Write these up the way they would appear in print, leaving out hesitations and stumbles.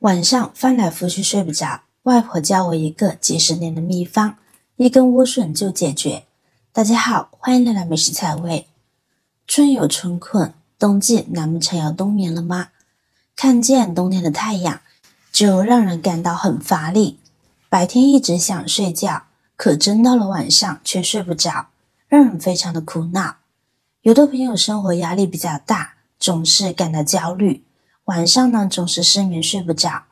晚上翻来覆去睡不着，外婆教我一个几10年的秘方，一根莴笋就解决。大家好，欢迎来到美食采味。春有春困，冬季难不成要冬眠了吗？看见冬天的太阳，就让人感到很乏力。白天一直想睡觉，可真到了晚上却睡不着，让人非常的苦恼。有的朋友生活压力比较大，总是感到焦虑，晚上呢总是失眠睡不着，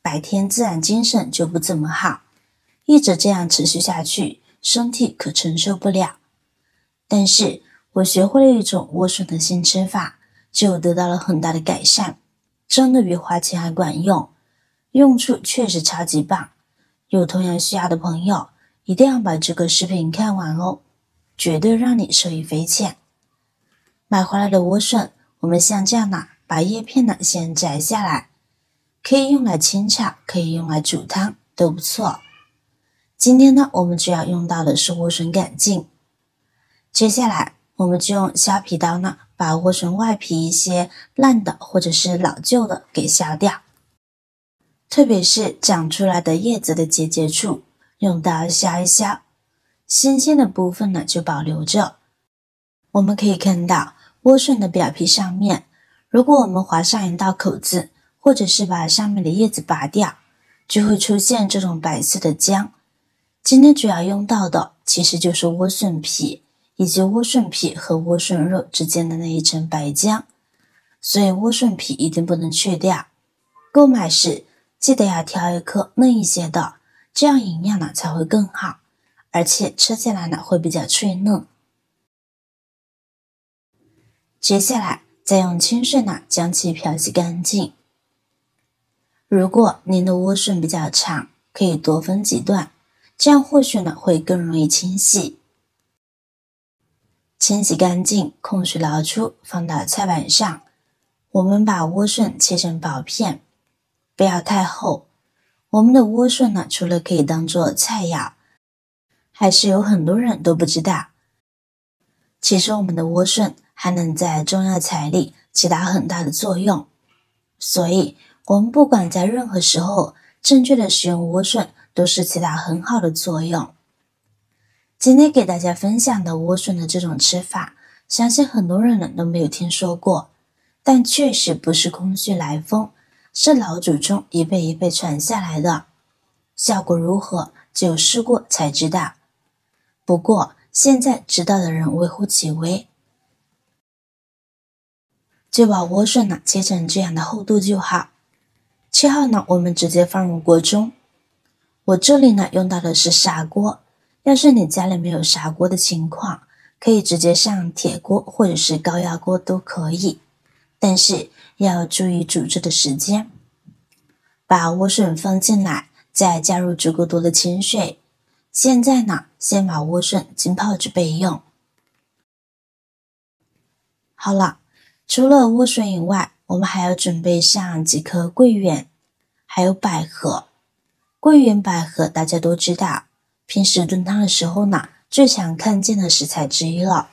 白天自然精神就不怎么好，一直这样持续下去，身体可承受不了。但是我学会了一种莴笋的新吃法，就得到了很大的改善，真的比花钱还管用，用处确实超级棒。有同样需要的朋友，一定要把这个视频看完哦，绝对让你受益匪浅。买回来的莴笋，我们像这样把叶片先摘下来，可以用来清炒，可以用来煮汤，都不错。今天呢，我们主要用到的是莴笋杆茎。接下来，我们就用削皮刀把莴笋外皮一些烂的或者是老旧的给削掉，特别是长出来的叶子的结节处，用刀削一削，新鲜的部分就保留着。我们可以看到莴笋的表皮上面，如果我们划上一道口子，或者是把上面的叶子拔掉，就会出现这种白色的浆。今天主要用到的其实就是莴笋皮，以及莴笋皮和莴笋肉之间的那一层白浆，所以莴笋皮一定不能去掉。购买时记得要挑一颗嫩一些的，这样营养才会更好，而且吃起来会比较脆嫩。接下来再用清水将其漂洗干净。如果您的莴笋比较长，可以多分几段，这样或许会更容易清洗。清洗干净，控水捞出，放到菜板上。我们把莴笋切成薄片，不要太厚。我们的莴笋除了可以当做菜肴，还是有很多人都不知道，其实我们的莴笋还能在中药材里起到很大的作用。所以我们不管在任何时候，正确的使用莴笋都是起到很好的作用。今天给大家分享的莴笋的这种吃法，相信很多人都没有听说过，但确实不是空穴来风，是老祖宗一辈一辈传下来的，效果如何只有试过才知道。不过现在知道的人微乎其微。就把莴笋切成这样的厚度就好，切好我们直接放入锅中。我这里用到的是砂锅，要是你家里没有砂锅的情况，可以直接上铁锅或者是高压锅都可以，但是要注意煮制的时间。把莴笋放进来，再加入足够多的清水。现在先把莴笋浸泡着备用。好了，除了莴笋以外，我们还要准备上几颗桂圆，还有百合。桂圆、百合大家都知道，平时炖汤的时候最常看见的食材之一了。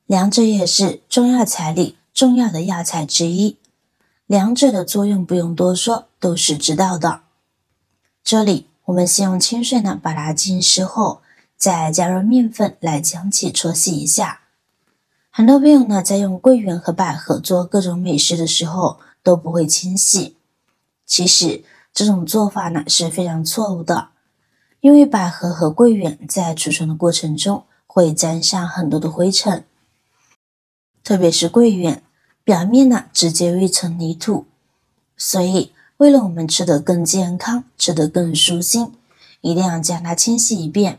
两者也是中药材里重要的药材之一，两者的作用不用多说，都是知道的。这里我们先用清水把它浸湿后，再加入面粉来将其搓洗一下。很多朋友在用桂圆和百合做各种美食的时候都不会清洗，其实这种做法是非常错误的，因为百合和桂圆在储存的过程中会沾上很多的灰尘，特别是桂圆表面直接有一层泥土，所以为了我们吃得更健康，吃得更舒心，一定要将它清洗一遍。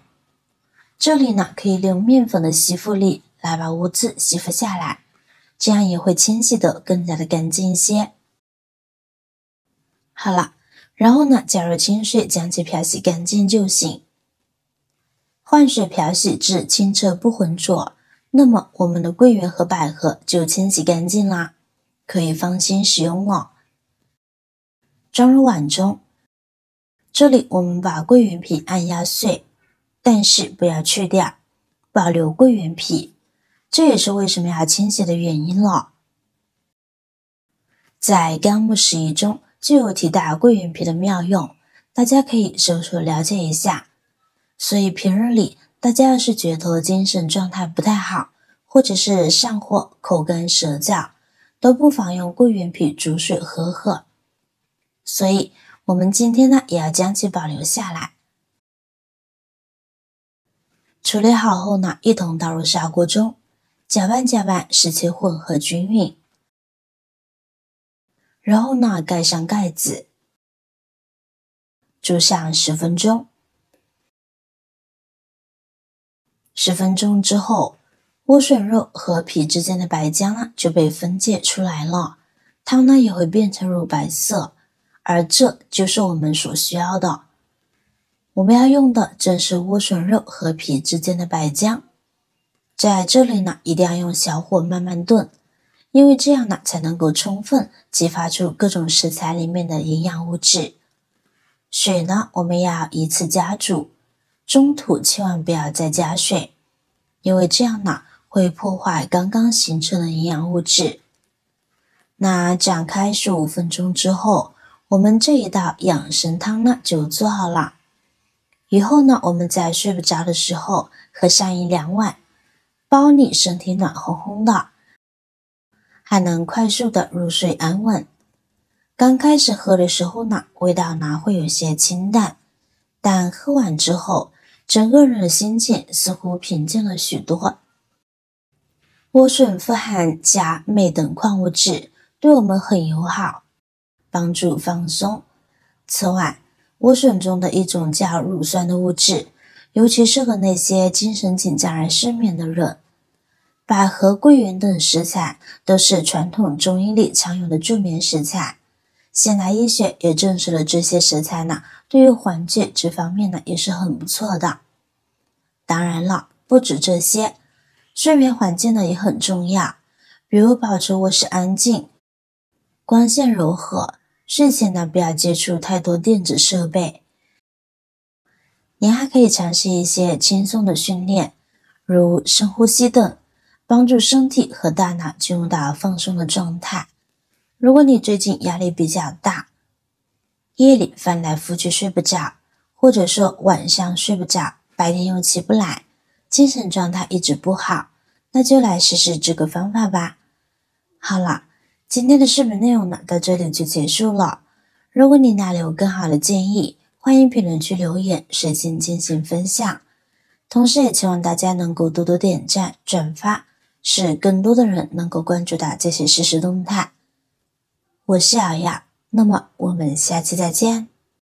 这里可以利用面粉的吸附力来把污渍吸附下来，这样也会清洗得更加的干净一些。好了，然后加入清水将其漂洗干净就行。换水漂洗至清澈不浑浊，那么我们的桂圆和百合就清洗干净啦，可以放心使用了。装入碗中，这里我们把桂圆皮按压碎，但是不要去掉，保留桂圆皮，这也是为什么要清洗的原因了。在干木拾遗中就有提到桂圆皮的妙用，大家可以搜索了解一下。所以平日里大家要是觉得精神状态不太好，或者是上火、口干舌燥，都不妨用桂圆皮煮水喝喝。所以我们今天呢也要将其保留下来。处理好后呢，一同倒入砂锅中，搅拌，使其混合均匀。然后呢，盖上盖子，煮上10分钟。10分钟之后，莴笋肉和皮之间的白浆呢就被分解出来了，汤呢也会变成乳白色，而这就是我们所需要的。我们要用的正是莴笋肉和皮之间的白浆，在这里呢一定要用小火慢慢炖，因为这样呢才能够充分激发出各种食材里面的营养物质。水呢我们要依次加煮，中途千万不要再加水，因为这样呢会破坏刚刚形成的营养物质。那展开15分钟之后，我们这一道养生汤呢就做好了。以后呢，我们在睡不着的时候喝上1-2碗，包你身体暖烘烘的，还能快速的入睡安稳。刚开始喝的时候呢，味道呢会有些清淡，但喝完之后，整个人的心情似乎平静了许多。莴笋富含钾、镁等矿物质，对我们很友好，帮助放松。此外，莴笋中的一种叫乳酸的物质，尤其适合那些精神紧张而失眠的人。百合、桂圆等食材都是传统中医里常用的助眠食材，现代医学也证实了这些食材呢，对于缓解这方面呢也是很不错的。当然了，不止这些，睡眠环境呢也很重要，比如保持卧室安静，光线柔和，睡前呢不要接触太多电子设备。您还可以尝试一些轻松的训练，如深呼吸等，帮助身体和大脑进入到放松的状态。如果你最近压力比较大，夜里翻来覆去睡不着，或者说晚上睡不着，白天又起不来，精神状态一直不好，那就来试试这个方法吧。好了，今天的视频内容呢，到这里就结束了。如果你哪里有更好的建议，欢迎评论区留言，随心进行分享。同时也希望大家能够多多点赞、转发，使更多的人能够关注到这些实时动态。我是瑶瑶，那么我们下期再见。